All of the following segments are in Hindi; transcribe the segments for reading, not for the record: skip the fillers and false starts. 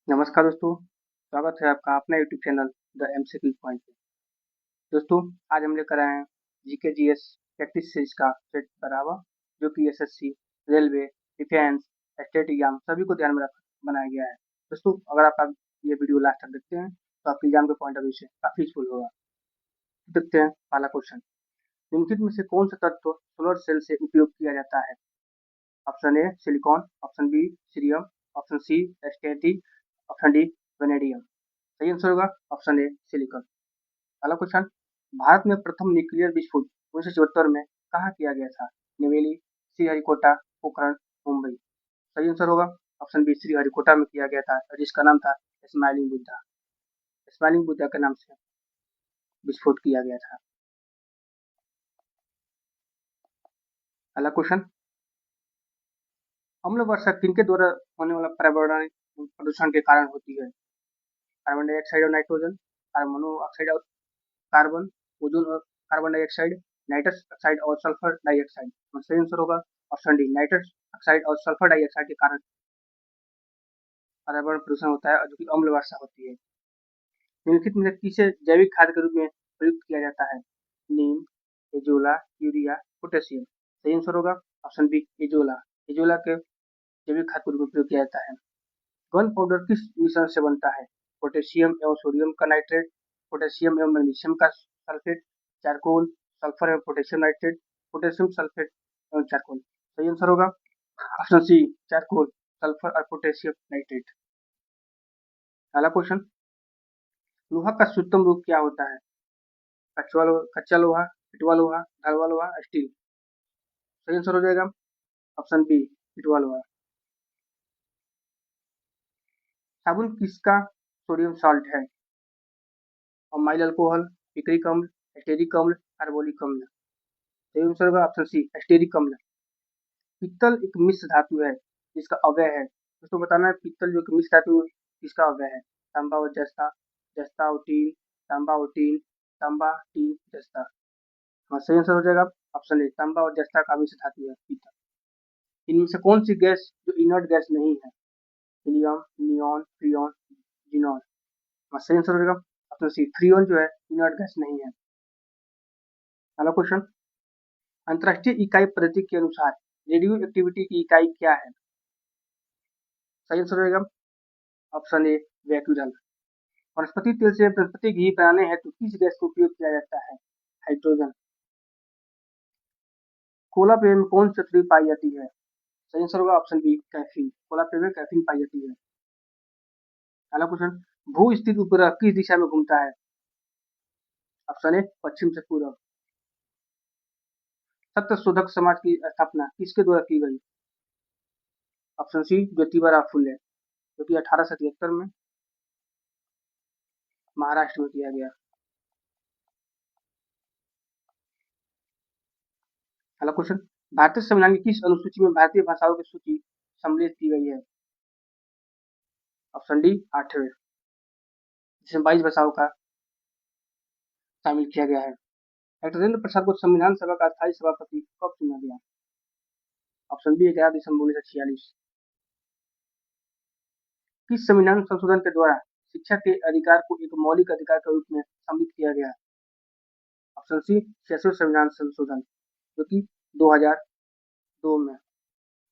नमस्कार दोस्तों, स्वागत है आपका अपना YouTube channel the MCQ point पे। दोस्तों, आज हम लेकर आए हैं जीके जीएस प्रैक्टिस सीरीज का सेट करावा, जो कि SSC, railway, defence, state exam सभी को ध्यान में रख बनाया गया है। दोस्तों, अगर आप ये वीडियो लास्ट तक देखते हैं तो आपके एग्जाम के पॉइंट ऑफ व्यू से काफी यूजफुल होगा। देखते हैं पहला क्वेश्चन। निम्नलिखित में से कौन सा तत्व सोलर सेल से उपयोग किया जाता है? Option A silicon, option B cerium, option C एस्टेटिक, ऑप्शन डी वेनेडियम। सही आंसर होगा ऑप्शन ए सिलिकॉन। अगला क्वेश्चन। भारत में प्रथम न्यूक्लियर विस्फोट 1974 में कहाँ किया गया था? नवेली, श्रीहरिकोटा, पोखरण, मुंबई। सही आंसर होगा ऑप्शन बी श्रीहरिकोटा में किया गया था, और जिसका नाम था स्माइलिंग बुद्धा। स्माइलिंग बुद्धा के नाम से विस्फोट किया गया था। अगला क्वेश्चन। अम्ल वर्षा किनके द्वारा होने वाला पर्यावरण प्रदूषण के कारण होती है? कार्बन डाइऑक्साइड और नाइट्रोजन, कार्बन मोनोऑक्साइड और कार्बन, ओजोन और कार्बन डाइऑक्साइड, नाइट्रस ऑक्साइड और सल्फर डाइऑक्साइड। और सही आंसर होगा ऑप्शन डी नाइट्रस ऑक्साइड और सल्फर डाइऑक्साइड के कारण पर्यावरण प्रदूषण होता है, और जो कि अम्ल वर्षा होती है। निम्नलिखित में से किसे जैविक खाद के रूप में प्रयुक्त किया जाता है? नीम, एजोला, यूरिया, पोटेशियम। सही आंसर होगा ऑप्शन बी एजोला। एजोला के जैविक खाद के रूप में प्रयोग किया जाता है। गन पाउडर किस मिश्रण से बनता है? पोटेशियम एवं सोडियम का नाइट्रेट, पोटेशियम एवं मैग्नीशियम का सल्फेट, चारकोल, सल्फर एवं पोटेशियम नाइट्रेट, पोटेशियम सल्फेट एवं चारकोल। सही आंसर होगा ऑप्शन सी चारकोल, सल्फर और पोटेशियम नाइट्रेट। अगला क्वेश्चन। लोहा का शुद्धतम रूप क्या होता है? कच्चा लोहा, पिटवा लोहा, ढलवा लोहा, स्टील। सही आंसर हो जाएगा ऑप्शन बी पिटवा लोहा। साबुन किसका सोडियम सॉल्ट है? अमाइल अल्कोहल, पिक्रिक अम्ल, एस्टेरिक अम्ल, कार्बोलिक अम्ल। सही आंसर होगा ऑप्शन सी एस्टेरिक अम्ल। पित्तल एक मिश्र धातु है जिसका अव्यय है। दोस्तों बताना है पित्तल जो कि मिश्र धातु किसका अव्यय है? तांबा और जस्ता, जस्ता और टीन, तांबा और टीन, तांबा टीन जस्ता। हाँ सही आंसर हो जाएगा ऑप्शन ए तांबा और जस्ता का मिश्र धातु है पित्तल। इनमें से कौन सी गैस जो इनर्ट गैस नहीं है? Helium, neon, freon, xenon. हाँ सही आंसर हो जाएगा ऑप्शन सी फ्रियॉन जो है इनर्ट गैस नहीं है। अगला क्वेश्चन। अंतरराष्ट्रीय इकाई पद्धति के अनुसार रेडियो एक्टिविटी की इकाई क्या है? सही आंसर रहेगा ऑप्शन ए वैक्यूरल। वनस्पति तेल से वनस्पति घी बनाने हेतु किस गैस का उपयोग किया जाता है? हाइड्रोजन। कोला पेय में कौन सी उत्तरी पाई जाती है? सही आंसर होगा ऑप्शन बी कैफीन। कोला पेय में कैफीन पाई जाती है। अगला क्वेश्चन। भू स्थित उपग्रह किस दिशा में घूमता है? ऑप्शन ए पश्चिम से पूर्व। सत्य शोधक समाज की स्थापना किसके द्वारा की गई? ऑप्शन सी ज्योतिबा फुले, जो कि 1873 में महाराष्ट्र में किया गया। अगला क्वेश्चन। भारतीय संविधान की किस अनुसूची में भारतीय भाषाओं की सूची सम्मिलित की गई है? ऑप्शन डी 8वें, जिसमें 22 भाषाओं का शामिल किया गया है। डॉक्टर राजेंद्र प्रसाद को संविधान सभा का स्थायी सभापति कब चुना गया? ऑप्शन बी 11 दिसंबर 1946। किस संविधान संशोधन के द्वारा शिक्षा के अधिकार को एक मौलिक अधिकार के रूप में सम्मिलित किया गया? ऑप्शन सी 66वें संविधान संशोधन, जो कि 2002 में।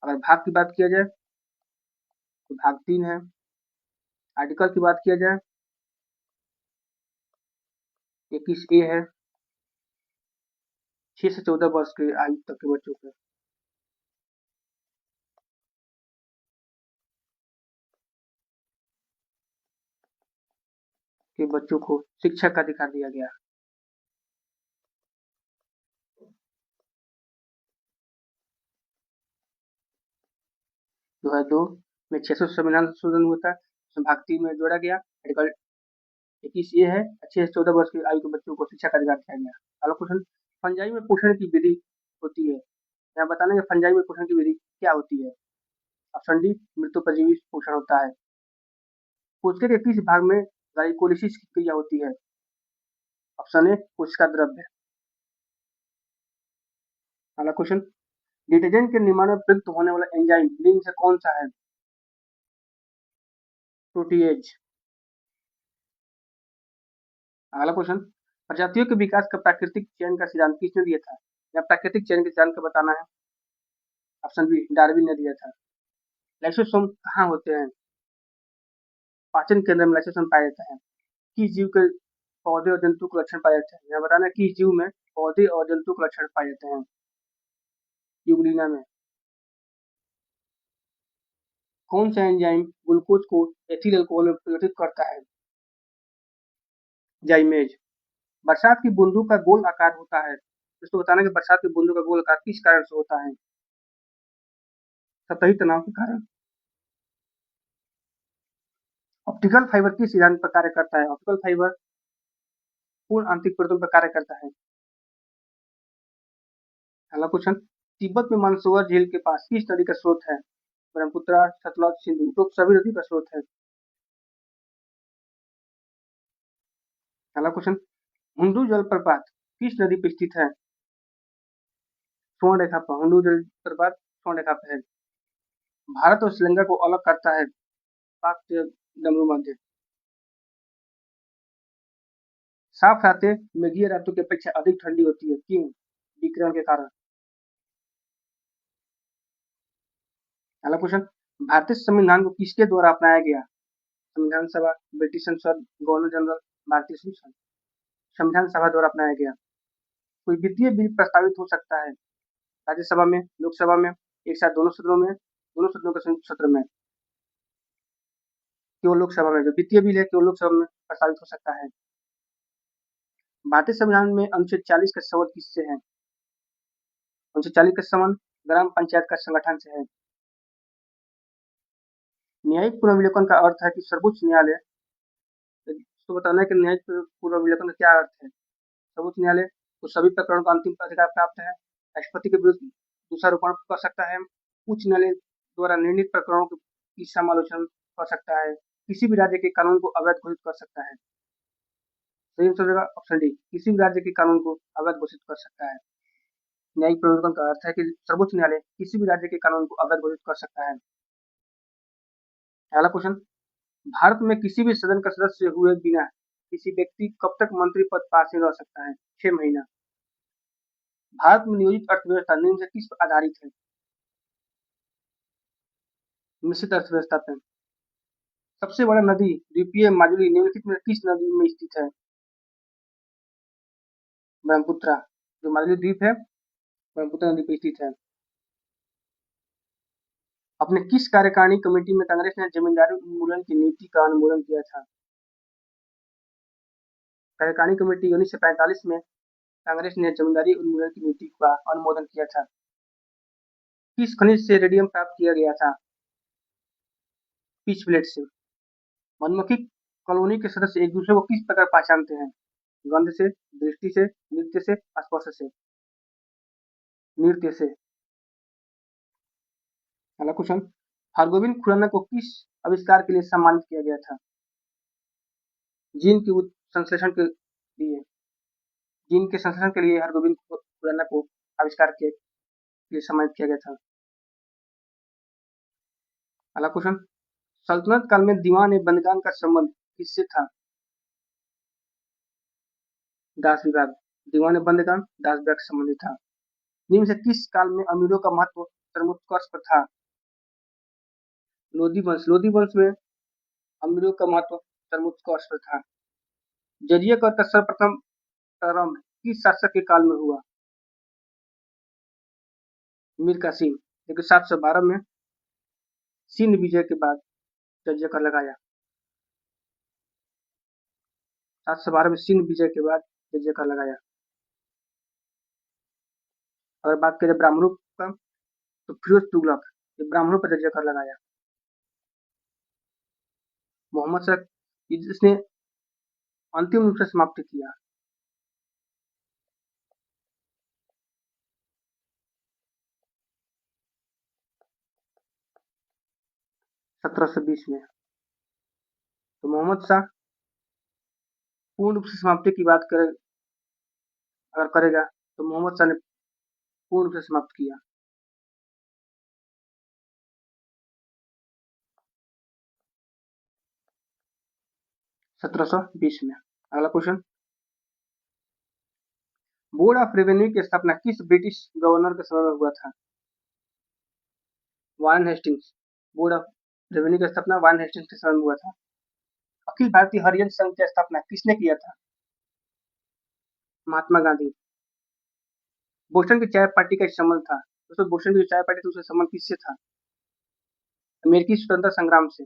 अगर भाग की बात किया जाए तो भाग 3 है। आर्टिकल की बात किया जाए 21A है, 6 से 14 वर्ष के आयु तक के बच्चों को शिक्षा का अधिकार दिया गया। 2002 में 600 संविधान संशोधन हुआ था, उसमें भाग 3 में जोड़ा गया। आर्टिकल 21A है, 6 से 14 वर्ष की आयु के बच्चों को शिक्षा का अधिकार दिया गया। अगला क्वेश्चन। फंजाई में पोषण की विधि होती है। यहाँ बताना है फंजाई में पोषण की विधि क्या होती है? ऑप्शन डी मृत्युपजीवी पोषण होता है। कोशिका के किस भाग में ग्लाइकोलिसिस की क्रिया होती है? ऑप्शन ए कोशिका द्रव्य। अगला क्वेश्चन। डिटर्जेंट के निर्माण में प्रयुक्त होने वाला एंजाइम निम्न से कौन सा है? प्रोटीएज। अगला क्वेश्चन, प्रजातियों के विकास का प्राकृतिक चयन का सिद्धांत किसने दिया था? या प्राकृतिक चयन के सिद्धांत का बताना है। ऑप्शन बी, डार्विन ने दिया था। लाइसोसोम कहाँ होते हैं? पाचन केंद्र में लाइसोसोम पाया जाता है। किस जीव के पौधे और जंतु के लक्षण पाए जाते हैं? यह बताना है किस जीव में पौधे और जंतु के लक्षण पाए जाते हैं। यूग्लिना में। कौन सा एंजाइम ग्लूकोज को एथिल अल्कोहल में परिवर्तित करता है? जाइमेज। बरसात की बूंदों का गोल आकार होता है, इसको बताना कि बरसात की बूंदों का गोल आकार किस कारण से होता है? सतही तनाव के कारण। ऑप्टिकल फाइबर किस सिद्धांत पर कार्य करता है? ऑप्टिकल फाइबर पूर्ण आंतरिक परतों पर कार्य करता है। अगला क्वेश्चन, तिब्बत में मानसरोवर झील के पास किस नदी का स्रोत है? ब्रह्मपुत्र, सतलज, सिंधु, तो सभी नदी का स्रोत है। अगला क्वेश्चन, हुंडू जलप्रपात किस नदी पर स्थित है? स्वर्ण रेखा पर। हुंडू जलप्रपात स्वर्ण रेखा पर है। भारत और श्रीलंका को अलग करता है पाक से डमरू मध्य। साफ रातें मेघीय रातों की अपेक्षा अधिक ठंडी होती है, क्यों? विकिरण के कारण। अगला क्वेश्चन, भारतीय संविधान को किसके द्वारा अपनाया गया? संविधान सभा, ब्रिटिश संसद, गवर्नर जनरल, भारतीय संसद। संविधान सभा द्वारा अपनाया गया। कोई वित्तीय बिल प्रस्तावित हो सकता है राज्यसभा में, लोकसभा में, एक साथ दोनों सदनों में, दोनों सदनों के संयुक्त सत्र में। केवल लोकसभा में। जो वित्तीय बिल है केवल लोकसभा में प्रस्तावित हो सकता है। भारतीय संविधान में अनुच्छेद 40 का संबंध किससे है? अनुच्छेद 40 का संबंध ग्राम पंचायत का संगठन से है। न्यायिक पुनर्विलोकन का अर्थ है कि सर्वोच्च न्यायालय, इसको बताना है कि न्यायिक पुनर्विलोकन का क्या अर्थ है। सर्वोच्च न्यायालय को सभी प्रकरणों का अंतिम अधिकार प्राप्त है। राष्ट्रपति के विरुद्ध दोषारोपण कर सकता है। उच्च न्यायालय द्वारा निर्णीत प्रकरणों की समालोचना कर सकता है। किसी भी राज्य के कानून को अवैध घोषित कर सकता है। सही आंसर होगा ऑप्शन डी, किसी भी राज्य के कानून को अवैध घोषित कर सकता है। न्यायिक पुनर्विलोकन का अर्थ है कि सर्वोच्च न्यायालय किसी भी राज्य के कानून को अवैध घोषित कर सकता है। अगला क्वेश्चन, भारत में किसी भी सदन का सदस्य हुए बिना किसी व्यक्ति कब तक मंत्री पद पर आसीन रह सकता है? 6 महीना। भारत में नियोजित अर्थव्यवस्था निम्न से किस पर आधारित है? मिश्रित अर्थव्यवस्था पर। सबसे बड़ा नदी द्वीपीय माजुली निम्नलिखित में किस नदी में स्थित है? ब्रह्मपुत्र। जो माजुली द्वीप है ब्रह्मपुत्र नदी पर स्थित है। अपने किस कार्यकारिणी कमेटी में कांग्रेस ने जमींदारी उन्मूलन की नीति का अनुमोदन किया था? कार्यकारिणी कमेटी 1945 में कांग्रेस ने जमींदारी उन्मूलन की नीति का अनुमोदन किया था। किस खनिज से रेडियम प्राप्त किया गया था? पिच ब्लेड से। मधुमक्खी कॉलोनी के सदस्य एक दूसरे को किस प्रकार पहचानते हैं? गंध से, दृष्टि से, नृत्य से, स्पर्श से। नृत्य से। अगला क्वेश्चन, हरगोविंद खुराना को किस आविष्कार के लिए सम्मानित किया गया था? जीन के संश्लेषण के लिए। जीन के संश्लेषण के लिए हरगोविंद खुराना को आविष्कार के लिए सम्मानित किया गया था। अगला क्वेश्चन, सल्तनत काल में दीवान ए बंदगान का संबंध किससे था? दास विभाग। दीवान ए बंदगान दास विभाग से संबंधित था। निम्न से किस काल में अमीरों का महत्व सर्वोत्कर्ष पर था? लोधी वंश। लोधी वंश में अमीरों का महत्व सर्वोत्कर्ष पर था। जजिया कर का सर्वप्रथम प्रारंभ किस शासक के काल में हुआ? मीर कासिम। लेकिन 712 में सिंध विजय के बाद जजिया कर लगाया। 712 में सिंध विजय के बाद जजिया कर लगाया। अगर बात करें ब्राह्मणों का तो फिरोज तुगलक ने ब्राह्मणों पर जजिया कर लगाया। मोहम्मद शक इसने अंतिम रूप से समाप्त किया। 1720 में। तो मोहम्मद शाह पूर्ण रूप से समाप्ति की बात करें अगर करेगा तो मोहम्मद शाह ने पूर्ण रूप से समाप्त किया। 1720 में। अगला क्वेश्चन, बोर्ड ऑफ रेवेन्यू की स्थापना किस ब्रिटिश गवर्नर के समय में हुआ था? Warren Hastings. Board of revenue की स्थापना वारेन हेस्टिंग्स के समय में हुआ था। अखिल भारतीय हरिजन संघ की स्थापना किसने किया था? महात्मा गांधी। बोस्टन की चाय पार्टी का संबंध था? दोस्तों बोस्टन की जो चाय पार्टी थी उसका संबंध किससे था? अमेरिकी स्वतंत्रता संग्राम से।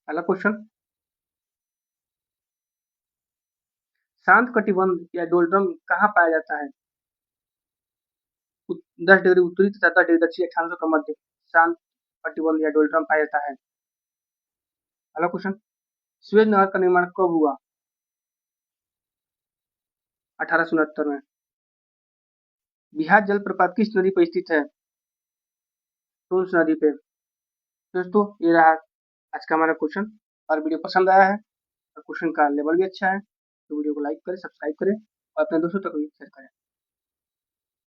अगला क्वेश्चन, शांत कटिबंध या डोलड्रम कहाँ पाया जाता है? 10 डिग्री उत्तरी तथा 10 डिग्री दक्षिणी अक्षांशों का मध्य शांत कटिबंध या डोलड्रम पाया जाता है। अगला क्वेश्चन, सुएज नहर का निर्माण कब हुआ? 1869 में। बिहार जलप्रपात किस नदी पर स्थित है? टोंस नदी पे। दोस्तों ये रहा आज का हमारा क्वेश्चन। और वीडियो पसंद आया है और क्वेश्चन का लेवल भी अच्छा है तो वीडियो को लाइक करें, सब्सक्राइब करें और अपने दोस्तों तक भी शेयर करें।